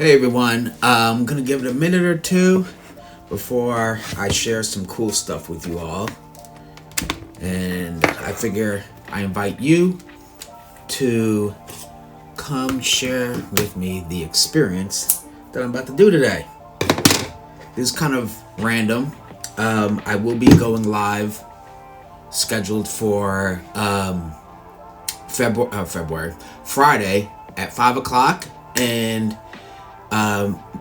Hey everyone, I'm gonna give it a minute or two before I share some cool stuff with you all. And I figure I invite you to come share with me the experience that I'm about to do today. This is kind of random. I will be going live, scheduled for Friday at 5 o'clock, and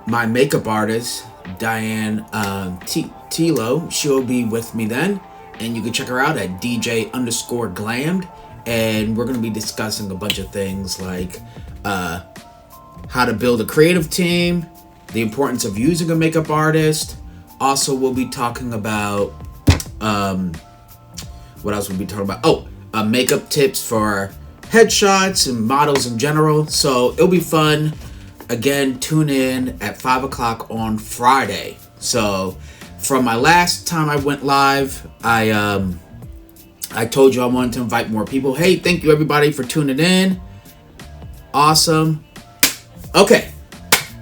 my makeup artist, Diane Tilo, she'll be with me then, and you can check her out at DJ_glammed, and we're going to be discussing a bunch of things like how to build a creative team, the importance of using a makeup artist. Also, we'll be talking about, what else we'll be talking about? Makeup tips for headshots and models in general. So it'll be fun. Again, tune in at 5 o'clock on Friday. So from my last time I went live, I told you I wanted to invite more people. Hey, thank you everybody for tuning in. Awesome. Okay,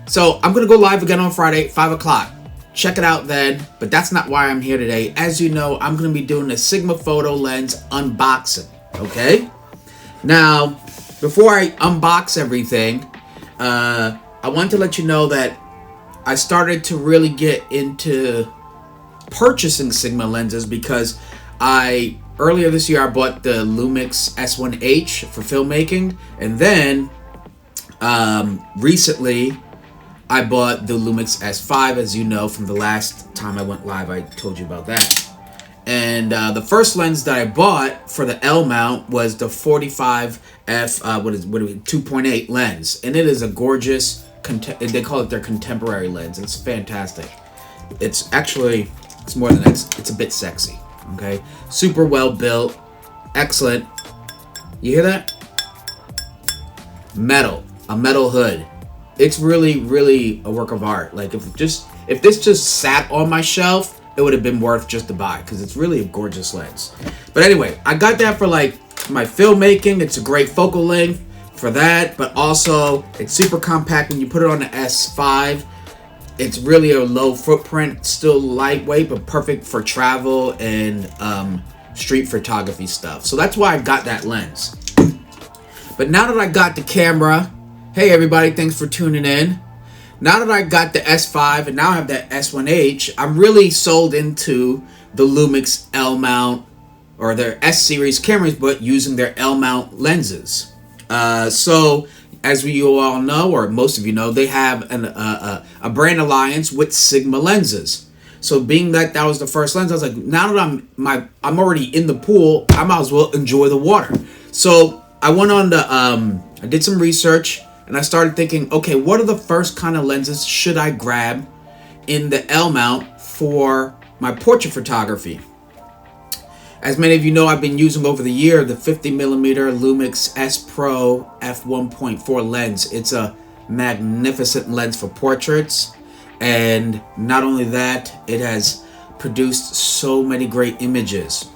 so I'm gonna go live again on Friday, 5 o'clock. Check it out then, but that's not why I'm here today. As you know, I'm gonna be doing a Sigma photo lens unboxing, okay? Now, before I unbox everything, I want to let you know that I started to really get into purchasing Sigma lenses because earlier this year I bought the Lumix S1H for filmmaking, and then recently I bought the Lumix S5, as you know from the last time I went live. I told you about that. And the first lens that I bought for the L mount was the 45 f 2.8 lens, and it is a gorgeous. They call it their contemporary lens. It's fantastic. It's more than that. It's a bit sexy. Okay, super well built, excellent. You hear that? A metal hood. It's really a work of art. Like if this just sat on my shelf, it would have been worth just to buy because it's really a gorgeous lens. But anyway, I got that for like my filmmaking. It's a great focal length for that, but also it's super compact when you put it on the S5. It's really a low footprint, still lightweight, but perfect for travel and street photography stuff. So that's why I got that lens. But now that I got the camera, hey everybody, thanks for tuning in. Now that I got the S5 and now I have that S1H, I'm really sold into the Lumix L mount or their S series cameras, but using their L mount lenses. So as you all know, or most of you know, they have a brand alliance with Sigma lenses. So being that was the first lens, I was like, now that I'm already in the pool, I might as well enjoy the water. So I went on I did some research. And I started thinking, okay, what are the first kind of lenses should I grab in the L mount for my portrait photography? As many of you know, I've been using over the year the 50mm Lumix S Pro f1.4 lens. It's a magnificent lens for portraits. And not only that, it has produced so many great images.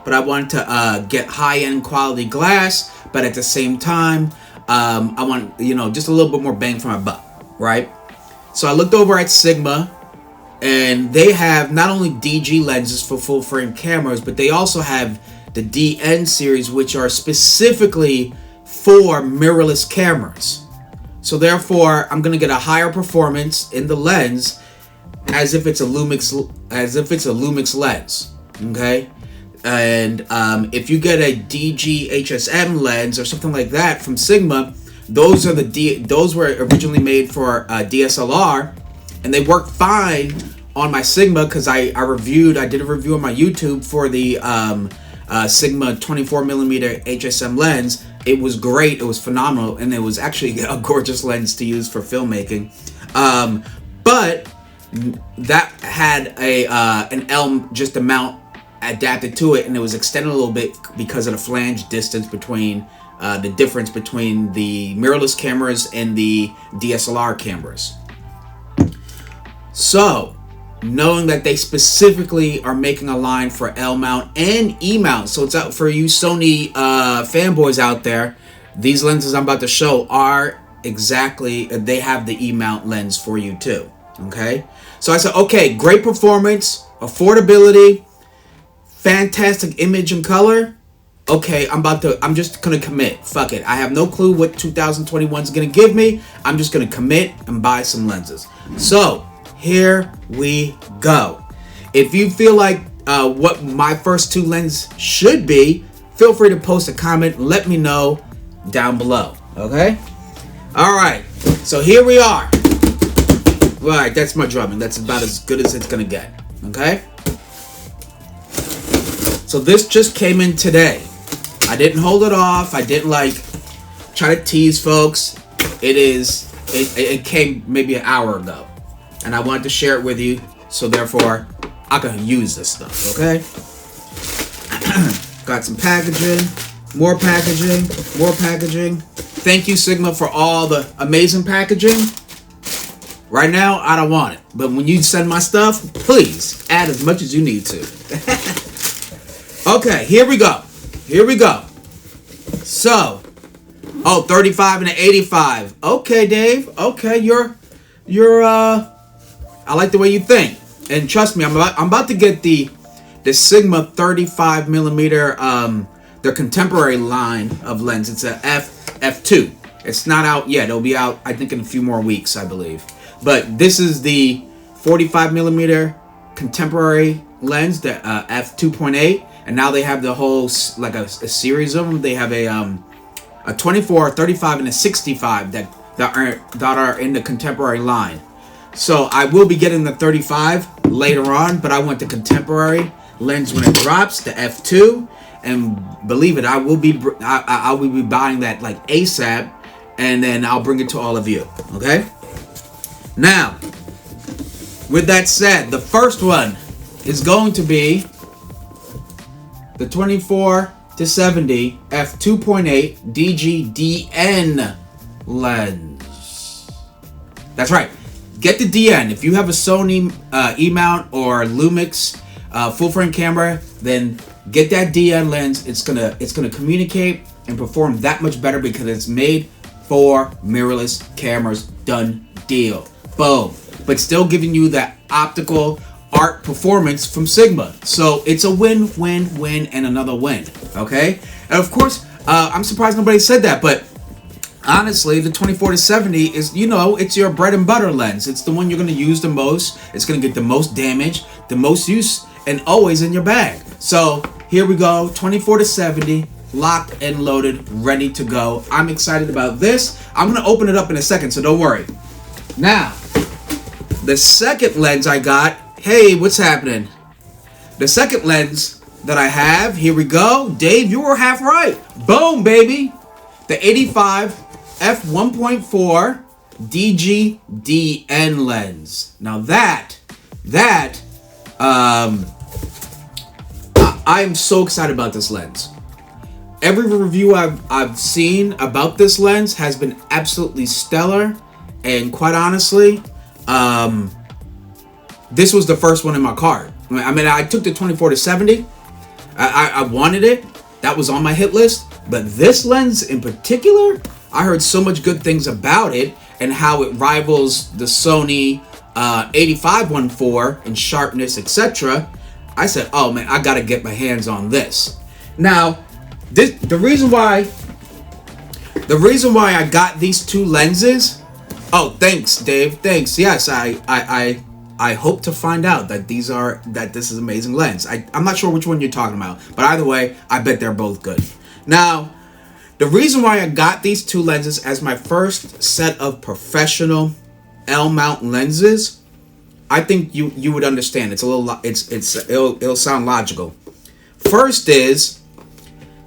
But I wanted to get high-end quality glass, but at the same time, I want, just a little bit more bang for my buck, right? So I looked over at Sigma, and they have not only DG lenses for full frame cameras, but they also have the DN series, which are specifically for mirrorless cameras. So therefore, I'm gonna get a higher performance in the lens, as if it's a Lumix lens, okay? And if you get a DG HSM lens or something like that from Sigma, those were originally made for DSLR, and they work fine on my Sigma because I did a review on my YouTube for the Sigma 24mm HSM lens. It was great, it was phenomenal, and it was actually a gorgeous lens to use for filmmaking. But that had an L just a mount adapted to it, and it was extended a little bit because of the flange distance between the difference between the mirrorless cameras and the DSLR cameras. So knowing that they specifically are making a line for L mount and E mount, so it's out for you Sony fanboys out there. These lenses I'm about to show are exactly, they have the E-mount lens for you too. Okay, so I said, okay, great performance, affordability, fantastic image and color. Okay, I'm just gonna commit. Fuck it. I have no clue what 2021 is gonna give me. I'm just gonna commit and buy some lenses. So here we go. If you feel like what my first two lenses should be, feel free to post a comment and let me know down below. Okay? Alright, so here we are. Alright, that's my drumming. That's about as good as it's gonna get. Okay? So this just came in today. I didn't hold it off. I didn't try to tease folks. It came maybe an hour ago. And I wanted to share it with you. So therefore, I can use this stuff, okay? Got some packaging, more packaging, more packaging. Thank you, Sigma, for all the amazing packaging. Right now, I don't want it. But when you send my stuff, please add as much as you need to. Okay, here we go. Here we go. So, 35 and an 85. Okay, Dave. Okay, you're I like the way you think. And trust me, I'm about to get the Sigma 35 millimeter, their contemporary line of lens. It's a f2. It's not out yet. It'll be out, I think, in a few more weeks, I believe. But this is the 45 millimeter contemporary lens, the f2.8. And now they have the whole, like a series of them. They have a 24, 35, and a 65 that are in the contemporary line. So I will be getting the 35 later on, but I want the contemporary lens when it drops, the f2. And believe it, I will be buying that like ASAP, and then I'll bring it to all of you. Okay. Now, with that said, the first one is going to be the 24 to 70 f2.8 DG-DN lens. That's right. Get the DN. If you have a Sony E-mount or Lumix full frame camera, then get that DN lens. It's gonna communicate and perform that much better because it's made for mirrorless cameras. Done deal. Boom. But still giving you that optical art performance from Sigma. So it's a win, win, win, and another win. Okay? And of course, I'm surprised nobody said that, but honestly, the 24 to 70 is, it's your bread and butter lens. It's the one you're going to use the most. It's going to get the most damage, the most use, and always in your bag. So here we go, 24 to 70, locked and loaded, ready to go. I'm excited about this. I'm going to open it up in a second, so don't worry. Now, the second lens I got, hey, what's happening? The second lens that I have, here we go. Dave, you were half right. Boom, baby. The 85 f1.4 DG-DN lens. Now I am so excited about this lens. Every review I've seen about this lens has been absolutely stellar, and quite honestly, this was the first one in my cart. I mean, I took the 24 to 70. I wanted it. That was on my hit list. But this lens in particular, I heard so much good things about it and how it rivals the Sony 85-1.4 in sharpness, etc. I said, oh man, I gotta get my hands on this. Now, the reason why I got these two lenses. Oh, thanks, Dave. Thanks. Yes, I hope to find out that this is amazing lens. I'm not sure which one you're talking about, but either way, I bet they're both good. Now, the reason why I got these two lenses as my first set of professional L-mount lenses, I think you would understand. It'll sound logical. First is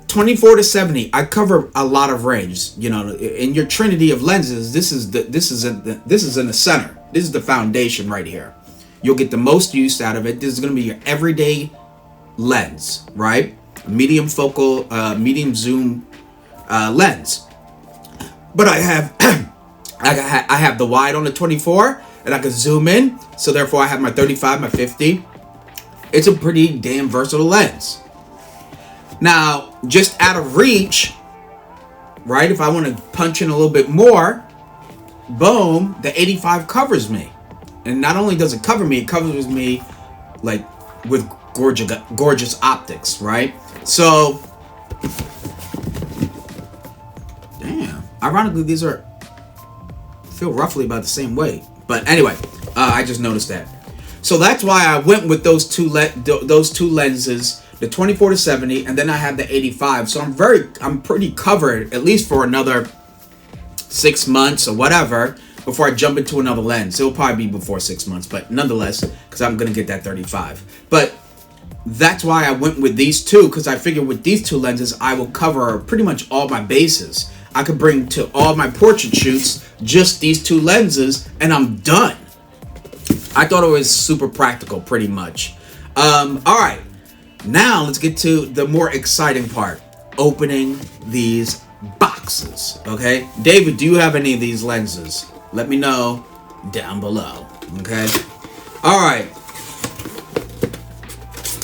24 to 70. I cover a lot of range. In your trinity of lenses, this is in the center. This is the foundation right here. You'll get the most use out of it. This is going to be your everyday lens, right? Medium focal, medium zoom lens. But I have I have the wide on the 24, and I can zoom in. So therefore, I have my 35, my 50. It's a pretty damn versatile lens. Now, just out of reach, right? If I want to punch in a little bit more, boom, the 85 covers me. And not only does it cover me, it covers me like with gorgeous optics, right? So, damn. Ironically, these feel roughly about the same weight. But anyway, I just noticed that. So that's why I went with those two lenses, the 24-70, and then I had the 85. So I'm pretty covered, at least for another 6 months or whatever, before I jump into another lens. It'll probably be before 6 months, but nonetheless, because I'm gonna get that 35. But that's why I went with these two, because I figured with these two lenses, I will cover pretty much all my bases. I could bring to all my portrait shoots just these two lenses, and I'm done. I thought it was super practical, pretty much. All right, now let's get to the more exciting part: opening these boxes. Okay, David, do you have any of these lenses? Let me know down below. Okay. All right.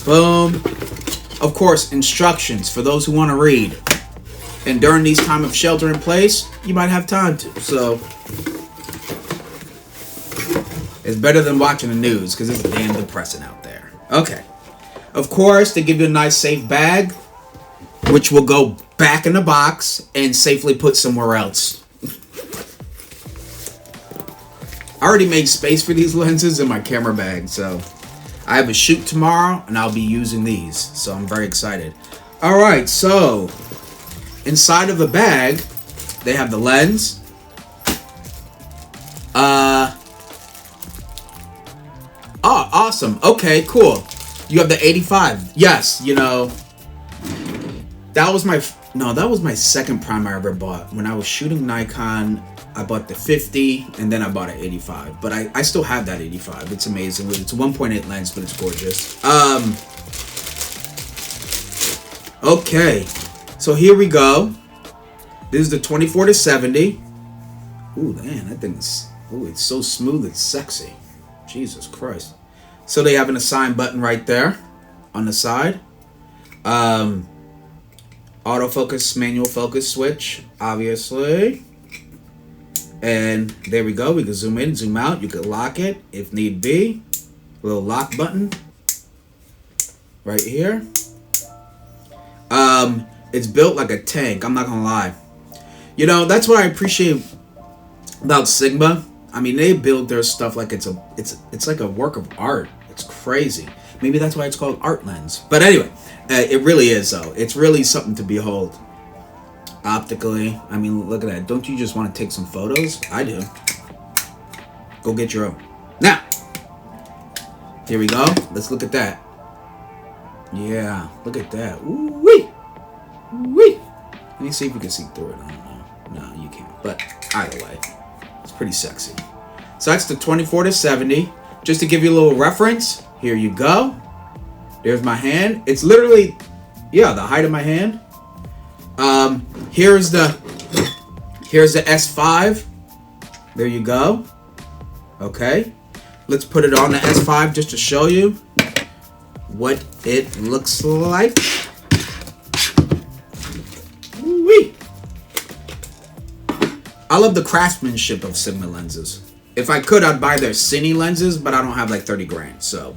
Boom. Of course, instructions for those who want to read. And during these time of shelter in place, you might have time to. So it's better than watching the news, because it's damn depressing out there. Okay. Of course, they give you a nice safe bag, which will go back in the box and safely put somewhere else. I already made space for these lenses in my camera bag, so I have a shoot tomorrow, and I'll be using these, so I'm very excited. All right, so inside of the bag, they have the lens. Oh, awesome. Okay, cool. You have the 85. Yes, you know, that was my second prime I ever bought. When I was shooting Nikon, I bought the 50, and then I bought an 85. But I still have that 85. It's amazing. It's a 1.8 lens, but it's gorgeous. Okay, so here we go. This is the 24-70. Ooh, man, that thing's... Ooh, it's so smooth, it's sexy. Jesus Christ. So they have an assign button right there on the side. Autofocus, manual focus switch, obviously. And there we go. We can zoom in, zoom out. You could lock it if need be. A little lock button right here. It's built like a tank. I'm not gonna lie. You know, that's what I appreciate about Sigma. I mean, they build their stuff like it's like a work of art. It's crazy. Maybe that's why it's called art lens. But anyway, it really is though. It's really something to behold. Optically, I mean, look at that. Don't you just want to take some photos? I do. Go get your own. Now, here we go. Let's look at that. Yeah, look at that. Ooh-wee. Ooh-wee. Let me see if we can see through it. I don't know. No, you can't. But either way, it's pretty sexy. So that's the 24-70. Just to give you a little reference, here you go. There's my hand. It's literally, yeah, the height of my hand. Here's the S5. There you go. Okay. Let's put it on the S5 just to show you what it looks like. Woo-wee. I love the craftsmanship of Sigma lenses. If I could, I'd buy their Cine lenses, but I don't have like 30 grand, so.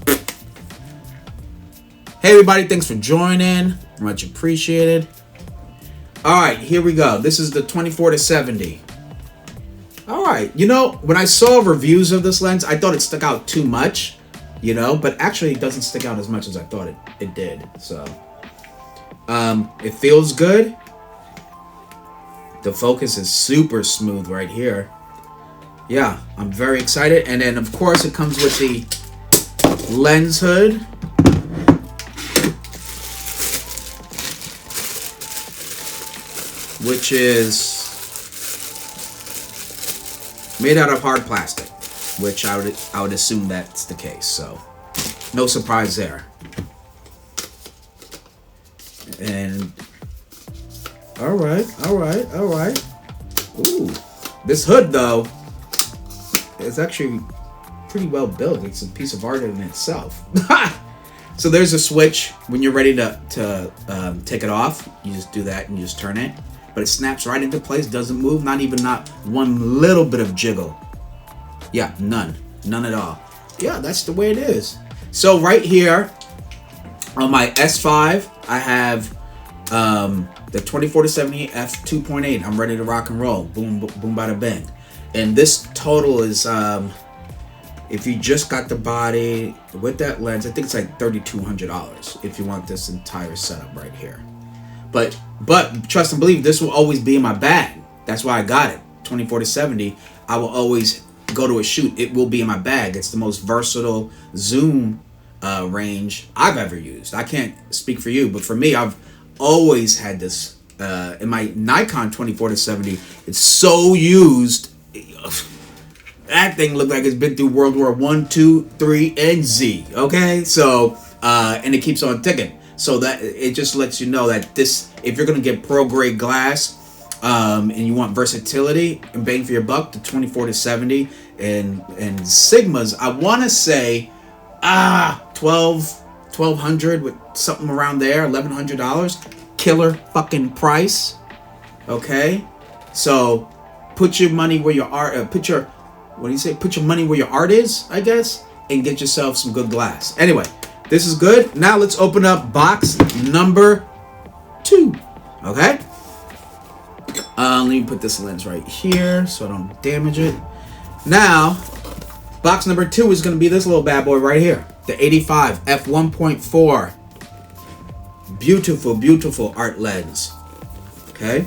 Hey everybody, thanks for joining. Much appreciated. Alright, here we go. This is the 24-70. Alright, you know, when I saw reviews of this lens, I thought it stuck out too much, you know, but actually it doesn't stick out as much as I thought it did, so. It feels good. The focus is super smooth right here. Yeah, I'm very excited. And then, of course, it comes with the lens hood. Which is made out of hard plastic. Which I would assume that's the case. So, no surprise there. And, alright. Ooh, this hood, though, it's actually pretty well built. It's a piece of art in itself. So there's a switch when you're ready to take it off. You just do that and you just turn it. but it snaps right into place, doesn't move, not one little bit of jiggle. Yeah, none at all. Yeah, that's the way it is. So right here on my S5, I have the 24-70 f2.8. I'm ready to rock and roll. Boom, boom, bada bang. And this total is, if you just got the body with that lens, I think it's like $3,200 if you want this entire setup right here. But trust and believe, this will always be in my bag. That's why I got it. 24-70. I will always go to a shoot. It will be in my bag. It's the most versatile zoom range I've ever used. I can't speak for you, but for me, I've always had this in my Nikon 24-70. It's so used. That thing looked like it's been through World War I, II, III, and Z. Okay, so and it keeps on ticking. So that it just lets you know that this, if you're gonna get pro grade glass, and you want versatility and bang for your buck, the 24-70 and Sigmas, I want to say 1,200 with something around there, $1,100, killer fucking price. Okay, so put your money where your art. Put your money where your art is, I guess, and get yourself some good glass. Anyway, this is good. Now let's open up box number 2. Okay. Let me put this lens right here so I don't damage it. Now, box number 2 is going to be this little bad boy right here. The 85 f1.4. Beautiful, beautiful art lens. Okay.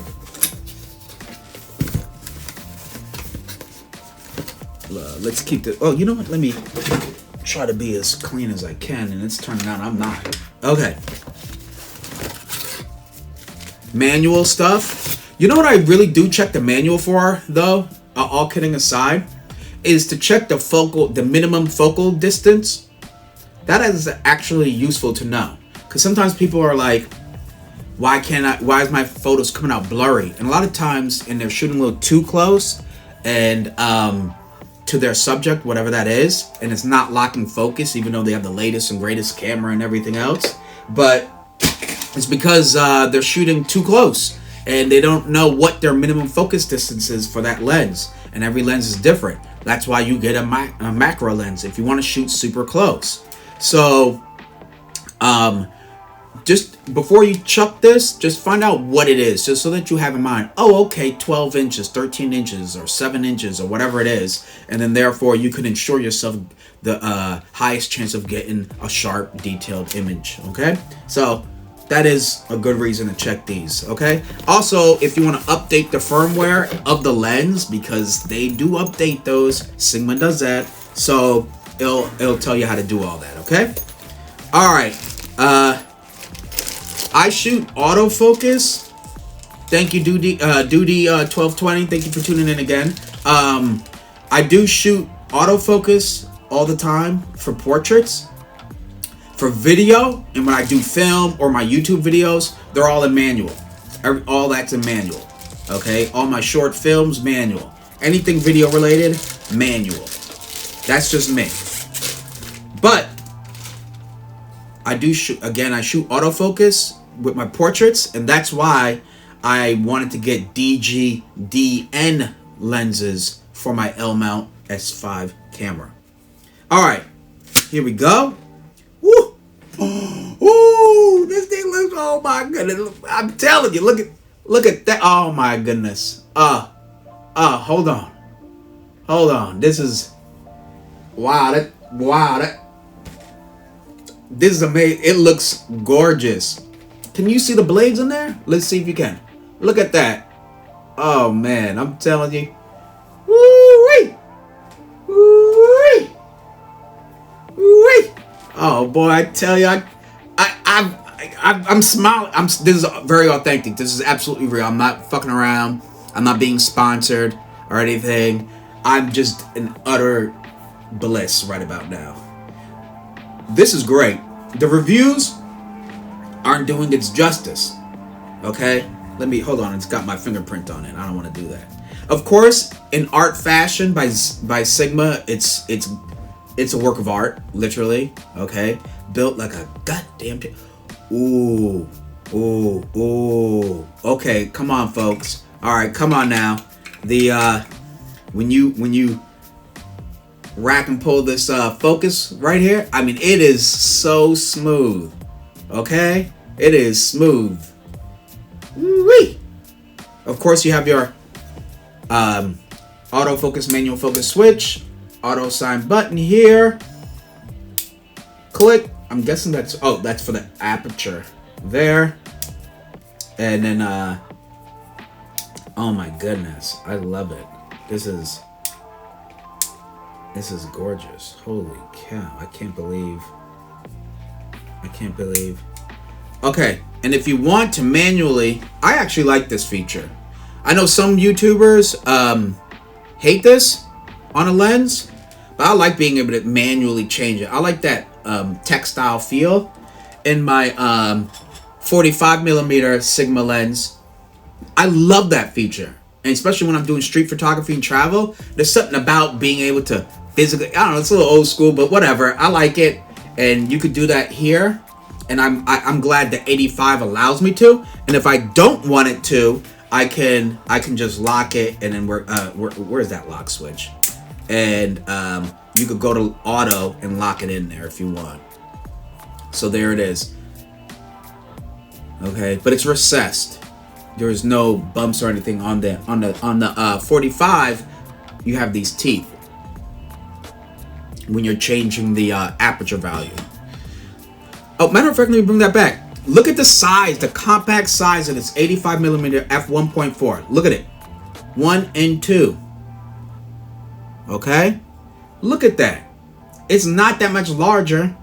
Let's keep the... Oh, you know what? Let me try to be as clean as I can, and it's turning out I'm not. Okay. Manual stuff. You know what I really do check the manual for, though, all kidding aside, is to check the minimum focal distance. That is actually useful to know, because sometimes people are like, why is my photos coming out blurry? And a lot of times, and they're shooting a little too close, and to their subject, whatever that is, and it's not locking focus, even though they have the latest and greatest camera and everything else. But it's because they're shooting too close, and they don't know what their minimum focus distance is for that lens. And every lens is different. That's why you get a macro lens if you want to shoot super close. So, just before you chuck this, just find out what it is, just so that you have in mind, oh, okay, 12 inches, 13 inches, or 7 inches, or whatever it is. And then therefore you can ensure yourself the highest chance of getting a sharp, detailed image. Okay, so that is a good reason to check these. Okay, also, if you want to update the firmware of the lens, because they do update those, Sigma does that, so it'll tell you how to do all that. Okay, all right. I shoot autofocus. Thank you, Duty 1220. Thank you for tuning in again. I do shoot autofocus all the time for portraits. For video, and when I do film or my YouTube videos, they're all in manual. All that's in manual. Okay, all my short films, manual. Anything video related, manual. That's just me. But I do shoot, again, I shoot autofocus with my portraits, and that's why I wanted to get DGDN lenses for my L-mount S5 camera. All right, here we go. Woo! Ooh, this thing looks, oh my goodness. I'm telling you, look at that. Oh my goodness. Hold on. This is, wow, this is amazing. It looks gorgeous. Can you see the blades in there? Let's see if you can. Look at that. Oh man, I'm telling you. Woo-wee! Woo-wee! Woo-wee! Oh boy, I tell you, I'm smiling. This is very authentic. This is absolutely real. I'm not fucking around. I'm not being sponsored or anything. I'm just in utter bliss right about now. This is great. The reviews aren't doing its justice. Okay, hold on. It's got my fingerprint on it. I don't want to do that. Of course, in art fashion by Sigma, it's a work of art, literally. Okay, built like a goddamn. Ooh, Ooh. Okay, come on, folks. All right, come on now. The when you rack and pull this focus right here, I mean, it is so smooth. Okay, it is smooth. Woo-wee. Of course, you have your autofocus, manual focus switch, auto sign button here. Click. I'm guessing that's for the aperture there. And then oh my goodness, I love it. This is gorgeous. Holy cow, I can't believe. Okay, and if you want to manually, I actually like this feature. I know some YouTubers hate this on a lens, but I like being able to manually change it. I like that textile feel in my 45mm Sigma lens. I love that feature, and especially when I'm doing street photography and travel, there's something about being able to physically, I don't know, it's a little old school, but whatever, I like it. And you could do that here, and I'm glad that 85 allows me to. And if I don't want it to, I can just lock it, and then where's that lock switch? And you could go to auto and lock it in there if you want. So there it is. Okay, but it's recessed. There is no bumps or anything on the 45. You have these teeth when you're changing the aperture value. Oh, matter of fact, let me bring that back. Look at the size, the compact size of this 85mm f1.4. Look at it, 1 and 2. Okay, look at that. It's not that much larger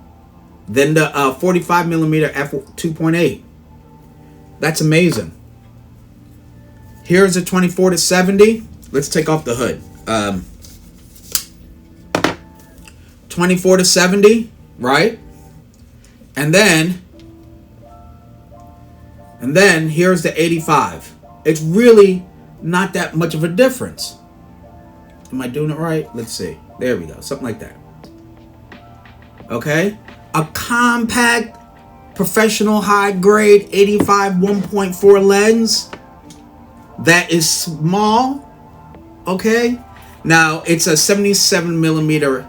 than the 45mm f2.8. That's amazing. Here's a 24-70. Let's take off the hood. 24-70, right? And then here's the 85. It's really not that much of a difference. Am I doing it right? Let's see. There we go. Something like that. Okay? A compact, professional, high-grade 85 1.4 lens that is small. Okay? Now, it's a 77mm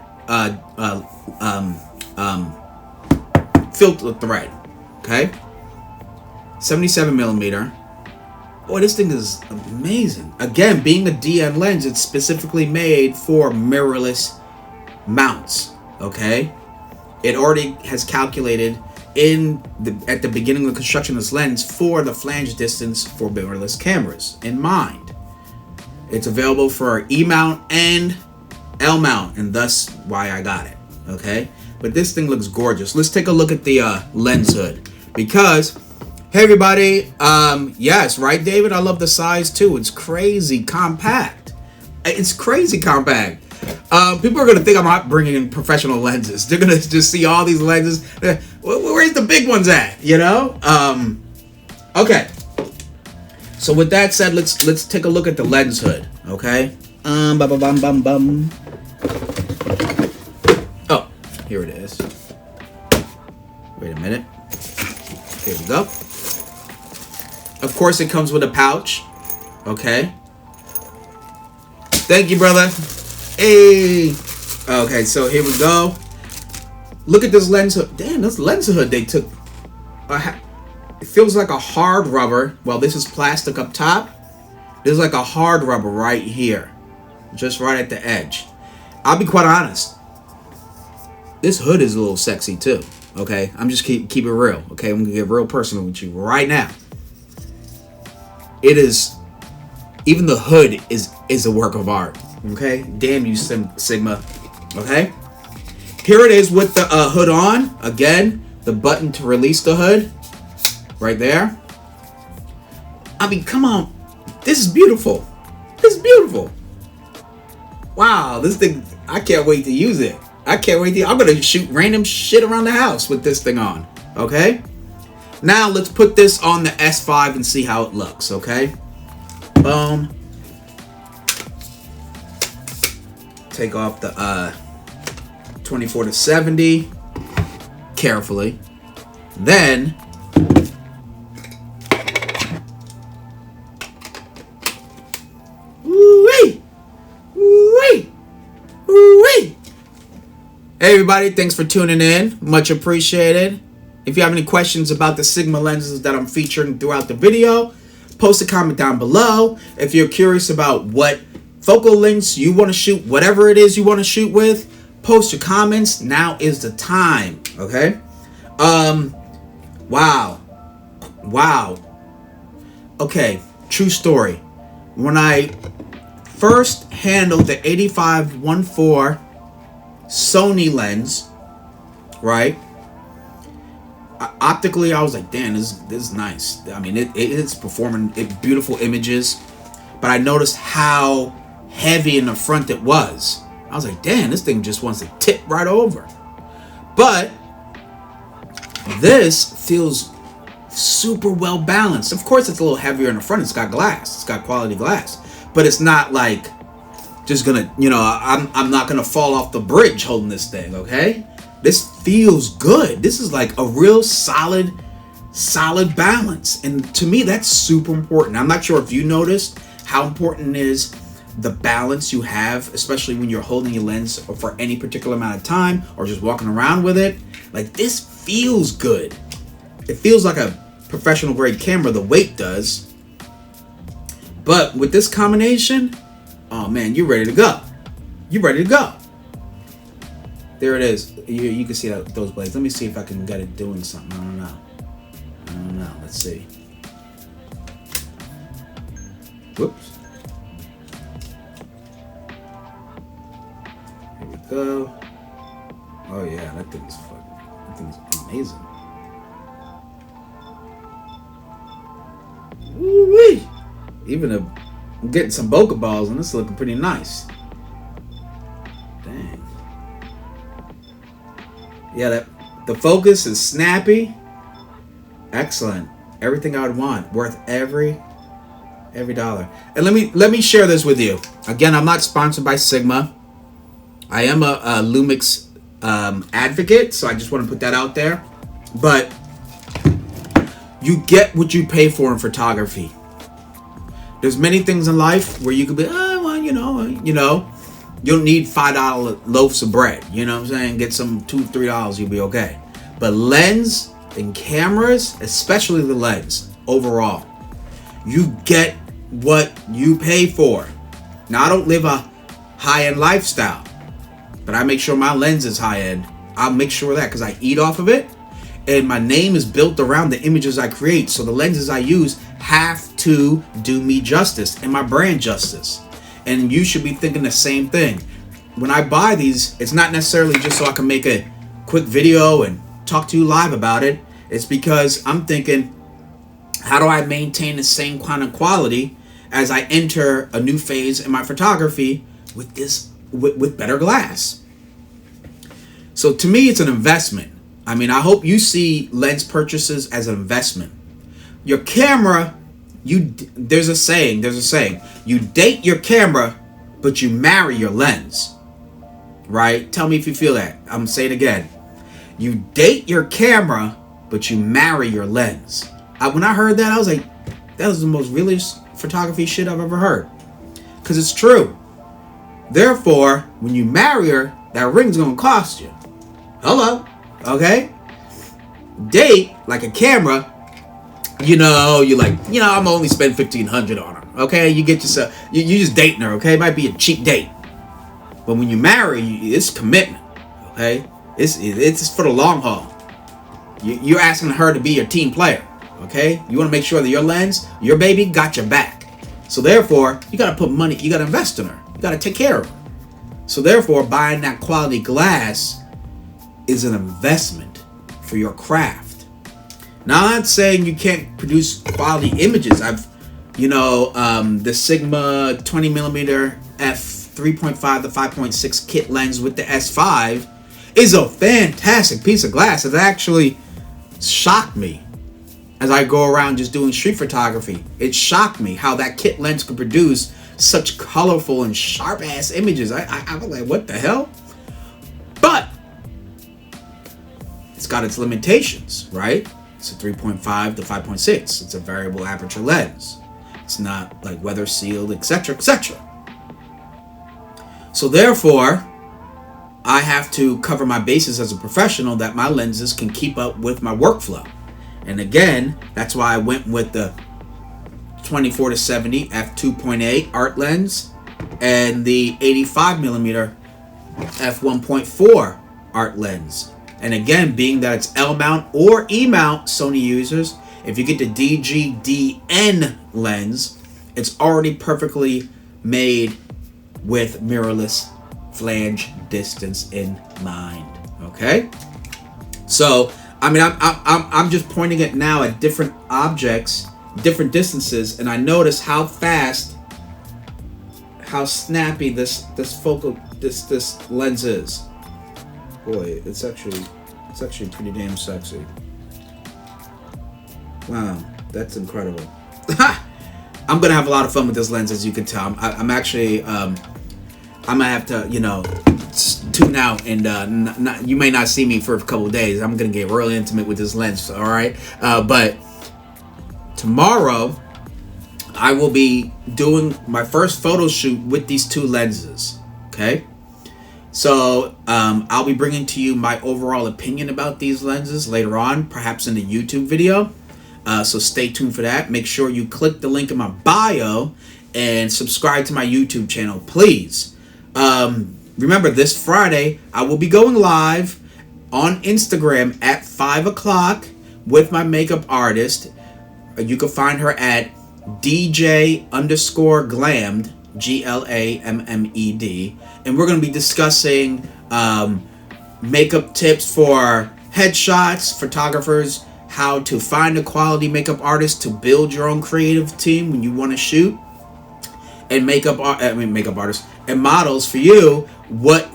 filter thread. Okay? 77mm. Boy, this thing is amazing. Again, being a DN lens, it's specifically made for mirrorless mounts. Okay? It already has calculated at the beginning of the construction of this lens for the flange distance for mirrorless cameras in mind. It's available for E mount and L mount, and thus why I got it. Okay? But this thing looks gorgeous. Let's take a look at the lens hood, because hey everybody, yes, right, David? I love the size too. It's crazy compact. It's crazy compact. People are gonna think I'm not bringing in professional lenses. They're gonna just see all these lenses. Where's the big ones at? You know? Okay. So with that said, let's take a look at the lens hood. Okay. Oh, here it is. Wait a minute. Here we go. Of course, it comes with a pouch. Okay. Thank you, brother. Hey. Okay, so here we go. Look at this lens hood. Damn, this lens hood they took. It feels like a hard rubber. Well, this is plastic up top. There's like a hard rubber right here. Just right at the edge. I'll be quite honest. This hood is a little sexy too. Okay, I'm just keep it real. Okay, I'm gonna get real personal with you right now. It is, even the hood is a work of art. Okay, damn you, Sigma. Okay, here it is with the hood on. Again, the button to release the hood, right there. I mean, come on, this is beautiful. This is beautiful. Wow, this thing, I can't wait to use it. I can't wait to, I'm gonna shoot random shit around the house with this thing on. Okay, now let's put this on the S5 and see how it looks. Okay, boom. Take off the 24-70 carefully. Then Hey everybody, thanks for tuning in. Much appreciated. If you have any questions about the Sigma lenses that I'm featuring throughout the video, post a comment down below. If you're curious about what focal lengths you want to shoot, whatever it is you want to shoot with, post your comments. Now is the time, okay? Wow. Okay, true story. When I first handled the 85-1.4 Sony lens, right? Optically, I was like, damn, this is nice. I mean, it's performing beautiful images, but I noticed how heavy in the front it was. I was like, damn, this thing just wants to tip right over. But this feels super well balanced. Of course, it's a little heavier in the front. It's got glass. It's got quality glass, but it's not like just gonna, I'm not gonna fall off the bridge holding this thing, okay? This feels good. This is like a real solid balance. And to me, that's super important. I'm not sure if you noticed how important it is the balance you have, especially when you're holding your lens for any particular amount of time or just walking around with it. Like, this feels good. It feels like a professional grade camera, the weight does. But with this combination, oh man, you're ready to go. You're ready to go. There it is. You can see those blades. Let me see if I can get it doing something. I don't know. Let's see. Whoops. Here we go. Oh yeah, that thing's amazing. Woo-wee! I'm getting some bokeh balls, and this is looking pretty nice. Dang. Yeah, the focus is snappy. Excellent. Everything I would want. Worth every dollar. And let me share this with you. Again, I'm not sponsored by Sigma. I am a Lumix advocate, so I just want to put that out there. But you get what you pay for in photography. There's many things in life where you could be, you don't need $5 loaves of bread. You know what I'm saying? Get some $2-3, you'll be okay. But lens and cameras, especially the lens, overall, you get what you pay for. Now, I don't live a high-end lifestyle, but I make sure my lens is high-end. I'll make sure of that because I eat off of it. And my name is built around the images I create. So the lenses I use have to do me justice and my brand justice. And you should be thinking the same thing. When I buy these, it's not necessarily just so I can make a quick video and talk to you live about it. It's because I'm thinking, how do I maintain the same kind of quality as I enter a new phase in my photography with with better glass? So to me, it's an investment. I mean, I hope you see lens purchases as an investment. Your camera, there's a saying, you date your camera, but you marry your lens, right? Tell me if you feel that. I'm saying it again. You date your camera, but you marry your lens. When I heard that, I was like, that was the most realist photography shit I've ever heard. Because it's true. Therefore, when you marry her, that ring's going to cost you. Hello. Okay? Date, like a camera, you're like, I'm only spend $1,500 on her. Okay? You get yourself, you just dating her, okay? It might be a cheap date. But when you marry, it's commitment. Okay? It's for the long haul. You're asking her to be your team player. Okay? You want to make sure that your lens, your baby, got your back. So therefore, you got to put money, you got to invest in her. You got to take care of her. So therefore, buying that quality glass is an investment for your craft. Now, I'm not saying you can't produce quality images. The Sigma 20mm f3.5 to 5.6 kit lens with the S5 is a fantastic piece of glass. It actually shocked me as I go around just doing street photography. It shocked me how that kit lens could produce such colorful and sharp ass images. I was like, what the hell? But it's got its limitations, right? It's a 3.5 to 5.6. It's a variable aperture lens. It's not like weather sealed, etc., etc. So therefore, I have to cover my bases as a professional that my lenses can keep up with my workflow. And again, that's why I went with the 24-70 f2.8 art lens and the 85mm f1.4 art lens. And again, being that it's L mount or E mount, Sony users, if you get the DGDN lens, it's already perfectly made with mirrorless flange distance in mind. Okay, so I mean, I'm just pointing it now at different objects, different distances, and I notice how fast, how snappy this lens is. Boy, it's actually pretty damn sexy. Wow, that's incredible. I'm gonna have a lot of fun with this lens, as you can tell. I'm actually I might have to, tune out, and you may not see me for a couple of days. I'm gonna get really intimate with this lens, all right? But tomorrow I will be doing my first photo shoot with these two lenses. Okay, so I'll be bringing to you my overall opinion about these lenses later on, perhaps in the YouTube video. So stay tuned for that. Make sure you click the link in my bio and subscribe to my YouTube channel, please. Remember, this Friday I will be going live on Instagram at 5 o'clock with my makeup artist. You can find her at DJ_glammed, GLAMMED, and we're going to be discussing makeup tips for headshots, photographers, how to find a quality makeup artist to build your own creative team when you want to shoot, and makeup artists and models for you. What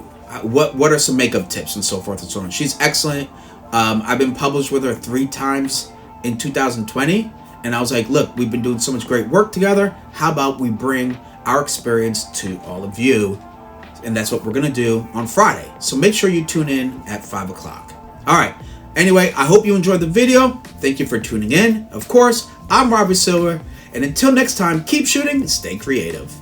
are some makeup tips and so forth and so on. She's excellent. I've been published with her 3 times in 2020, and I was like, look, we've been doing so much great work together. How about we bring our experience to all of you? And that's what we're gonna do on Friday. So make sure you tune in at 5 o'clock. All right. Anyway, I hope you enjoyed the video. Thank you for tuning in. Of course, I'm Robert Silver, and until next time, keep shooting and stay creative.